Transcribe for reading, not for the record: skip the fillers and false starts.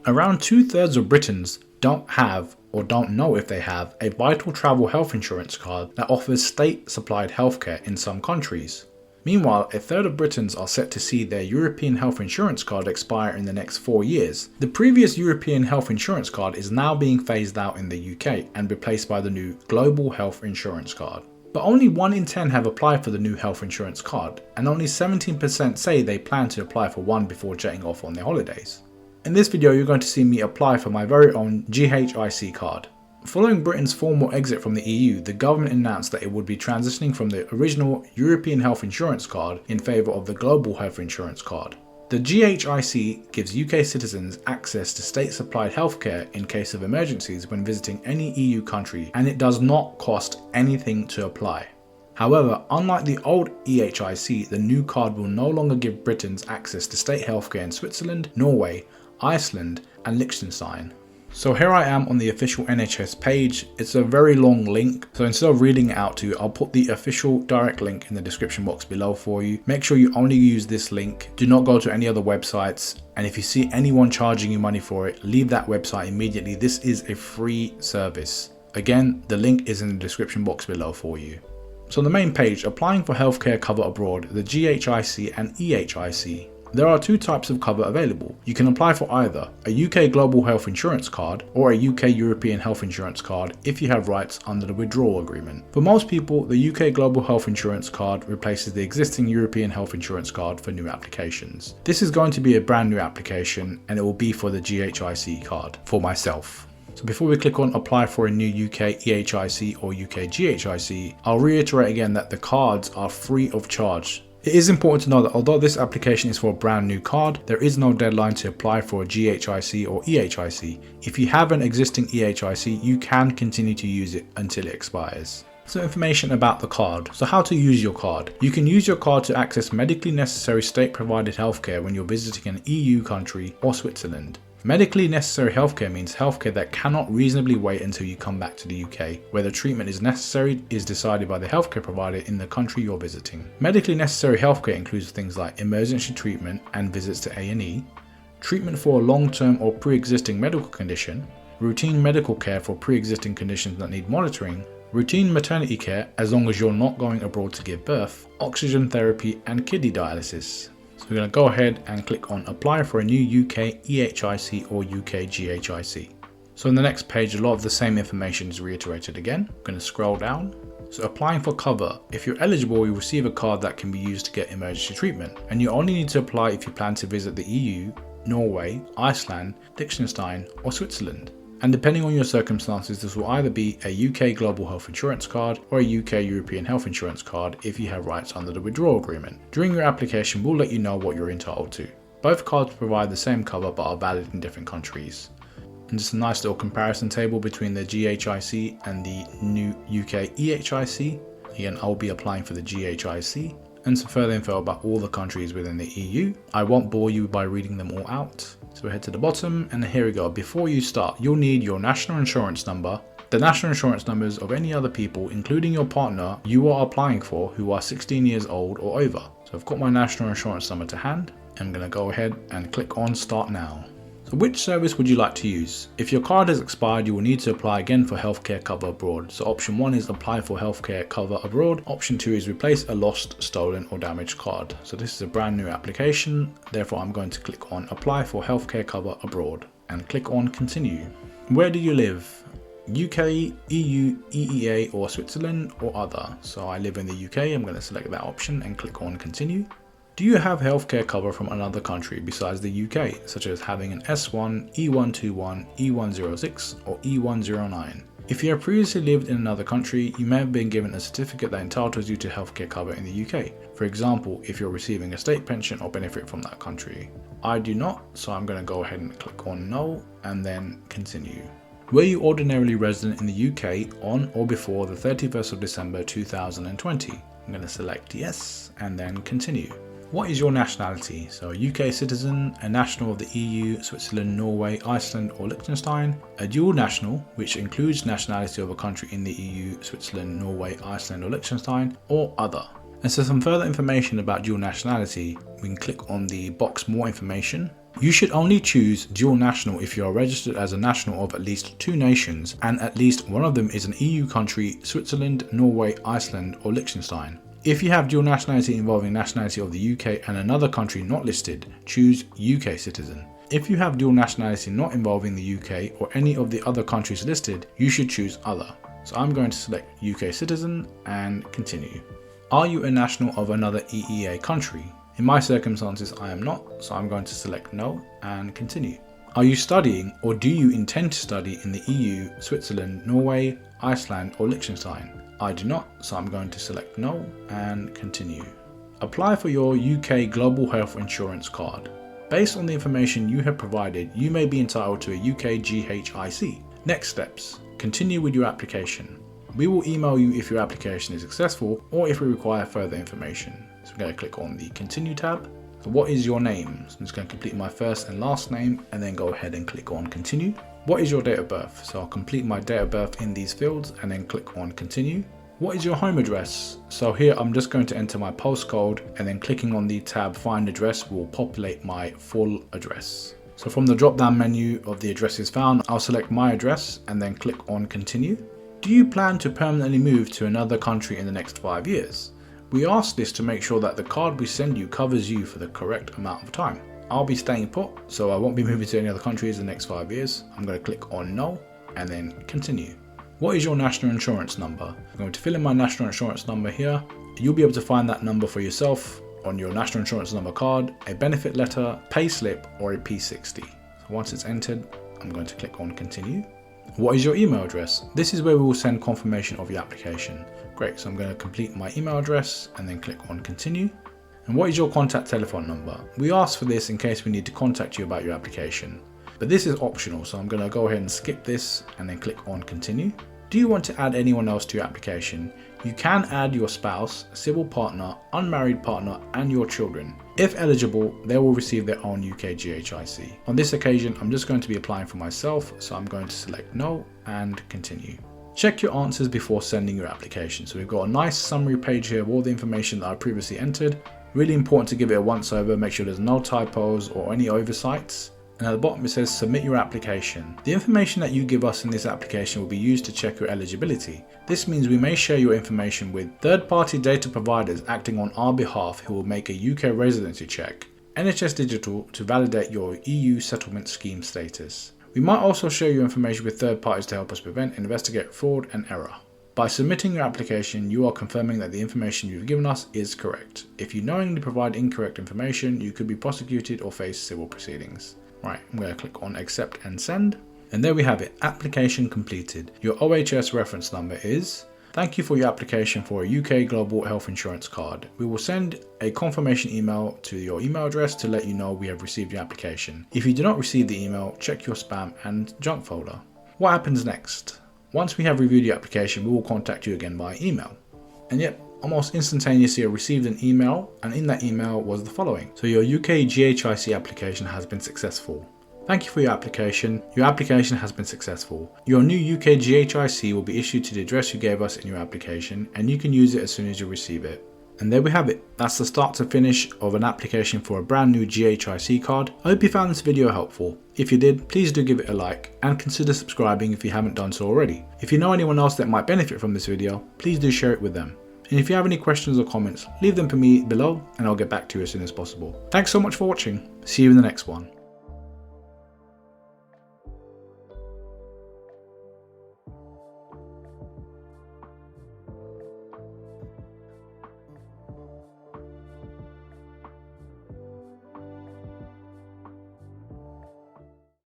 Around 2/3 of Britons don't have or don't know if they have a vital travel health insurance card that offers state-supplied healthcare in some countries. Meanwhile, 1/3 of Britons are set to see their European health insurance card expire in the next 4 years. The previous European health insurance card is now being phased out in the UK and replaced by the new Global Health Insurance Card. But only 1 in 10 have applied for the new health insurance card, and only 17% say they plan to apply for one before jetting off on their holidays. In this video, you're going to see me apply for my very own GHIC card. Following Britain's formal exit from the EU, the government announced that it would be transitioning from the original European Health Insurance Card in favour of the Global Health Insurance Card. The GHIC gives UK citizens access to state-supplied healthcare in case of emergencies when visiting any EU country, and it does not cost anything to apply. However, unlike the old EHIC, the new card will no longer give Britons access to state healthcare in Switzerland, Norway, Iceland and Liechtenstein. So here I am on the official NHS page. It's a very long link, so instead of reading it out to you, I'll put the official direct link in the description box below for you. Make sure you only use this link. Do not go to any other websites, and if you see anyone charging you money for it, leave that website immediately. This is a free service. Again, the link is in the description box below for you. So on the main page, applying for healthcare cover abroad, the GHIC and EHIC. There are 2 types of cover available. You can apply for either a UK Global Health Insurance Card or a UK European Health Insurance Card if you have rights under the withdrawal agreement. For most people, the UK Global Health Insurance Card replaces the existing European Health Insurance Card for new applications. This is going to be a brand new application, and it will be for the GHIC card for myself. So before we click on apply for a new UK EHIC or UK GHIC, I'll reiterate again that the cards are free of charge. It is important to know that although this application is for a brand new card, there is no deadline to apply for a GHIC or EHIC. If you have an existing EHIC, you can continue to use it until it expires. So information about the card. So how to use your card. You can use your card to access medically necessary state-provided healthcare when you're visiting an EU country or Switzerland. Medically necessary healthcare means healthcare that cannot reasonably wait until you come back to the UK. Whether treatment is necessary is decided by the healthcare provider in the country you're visiting. Medically necessary healthcare includes things like emergency treatment and visits to A&E, treatment for a long-term or pre-existing medical condition, routine medical care for pre-existing conditions that need monitoring, routine maternity care as long as you're not going abroad to give birth, oxygen therapy and kidney dialysis. So we're going to go ahead and click on apply for a new UK EHIC or UK GHIC. So in the next page, a lot of the same information is reiterated again. I'm going to scroll down. So applying for cover. If you're eligible, you'll receive a card that can be used to get emergency treatment. And you only need to apply if you plan to visit the EU, Norway, Iceland, Liechtenstein or Switzerland. And depending on your circumstances, this will either be a UK Global Health Insurance Card or a UK European Health Insurance Card if you have rights under the withdrawal agreement. During your application, we'll let you know what you're entitled to. Both cards provide the same cover but are valid in different countries. And just a nice little comparison table between the GHIC and the new UK EHIC. Again, I'll be applying for the GHIC. And some further info about all the countries within the EU. I won't bore you by reading them all out. So we head to the bottom and here we go. Before you start, you'll need your national insurance number, the national insurance numbers of any other people, including your partner you are applying for who are 16 years old or over. So I've got my national insurance number to hand. I'm going to go ahead and click on start now. So which service would you like to use? If your card has expired, you will need to apply again for healthcare cover abroad. So option 1 is apply for healthcare cover abroad. Option 2 is replace a lost, stolen or damaged card. So this is a brand new application. Therefore, I'm going to click on apply for healthcare cover abroad and click on continue. Where do you live? UK, EU, EEA or Switzerland or other. So I live in the UK. I'm going to select that option and click on continue. Do you have healthcare cover from another country besides the UK, such as having an S1, E121, E106 or E109? If you have previously lived in another country, you may have been given a certificate that entitles you to healthcare cover in the UK. For example, if you're receiving a state pension or benefit from that country. I do not, so I'm going to go ahead and click on no and then continue. Were you ordinarily resident in the UK on or before the 31st of December 2020? I'm going to select yes and then continue. What is your nationality? So a UK citizen, a national of the EU, Switzerland, Norway, Iceland or Liechtenstein, a dual national, which includes nationality of a country in the EU, Switzerland, Norway, Iceland or Liechtenstein, or other. And so some further information about dual nationality, we can click on the box more information You should only choose dual national if you are registered as a national of at least 2 nations and at least one of them is an EU country, Switzerland, Norway, Iceland or Liechtenstein. If you have dual nationality involving nationality of the UK and another country not listed, choose UK citizen. If you have dual nationality not involving the UK or any of the other countries listed, you should choose other. So I'm going to select UK citizen and continue. Are you a national of another EEA country? In my circumstances, I am not, so I'm going to select no and continue. Are you studying or do you intend to study in the EU, Switzerland, Norway, Iceland or Liechtenstein? I do not, so I'm going to select no and continue. Apply for your UK Global Health Insurance card. Based on the information you have provided, you may be entitled to a UK GHIC. Next steps. Continue with your application. We will email you if your application is successful or if we require further information. So I'm going to click on the continue tab. So what is your name? So I'm just going to complete my first and last name and then go ahead and click on continue. What is your date of birth? So I'll complete my date of birth in these fields and then click on continue. What is your home address? So here I'm just going to enter my postcode and then clicking on the tab find address will populate my full address. So from the drop down menu of the addresses found, I'll select my address and then click on continue. Do you plan to permanently move to another country in the next 5 years? We ask this to make sure that the card we send you covers you for the correct amount of time. I'll be staying put, so I won't be moving to any other countries in the next 5 years. I'm going to click on no and then continue. What is your national insurance number? I'm going to fill in my national insurance number here. You'll be able to find that number for yourself on your national insurance number card, a benefit letter, pay slip or a P60. So once it's entered, I'm going to click on continue. What is your email address? This is where we will send confirmation of your application. Great, so I'm going to complete my email address and then click on continue. And what is your contact telephone number? We ask for this in case we need to contact you about your application. But this is optional, so I'm going to go ahead and skip this and then click on continue. Do you want to add anyone else to your application? You can add your spouse, civil partner, unmarried partner and your children. If eligible, they will receive their own UK GHIC. On this occasion, I'm just going to be applying for myself, so I'm going to select no and continue. Check your answers before sending your application. So we've got a nice summary page here of all the information that I previously entered. Really important to give it a once over, make sure there's no typos or any oversights. And at the bottom it says submit your application. The information that you give us in this application will be used to check your eligibility. This means we may share your information with third-party data providers acting on our behalf who will make a UK residency check, NHS Digital to validate your EU settlement scheme status. We might also share your information with third parties to help us prevent and investigate fraud and error. By submitting your application, you are confirming that the information you've given us is correct. If you knowingly provide incorrect information, you could be prosecuted or face civil proceedings. Right, I'm going to click on accept and send. And there we have it, application completed. Your OHS reference number is. Thank you for your application for a UK Global Health Insurance card. We will send a confirmation email to your email address to let you know we have received your application. If you do not receive the email, check your spam and junk folder. What happens next? Once we have reviewed your application, we will contact you again by email. And yep, almost instantaneously I received an email, and in that email was the following. So your UK GHIC application has been successful. Thank you for your application. Your application has been successful. Your new UK GHIC will be issued to the address you gave us in your application, and you can use it as soon as you receive it. And there we have it. That's the start to finish of an application for a brand new GHIC card. I hope you found this video helpful. If you did, please do give it a like and consider subscribing if you haven't done so already. If you know anyone else that might benefit from this video, please do share it with them. And if you have any questions or comments, leave them for me below and I'll get back to you as soon as possible. Thanks so much for watching. See you in the next one.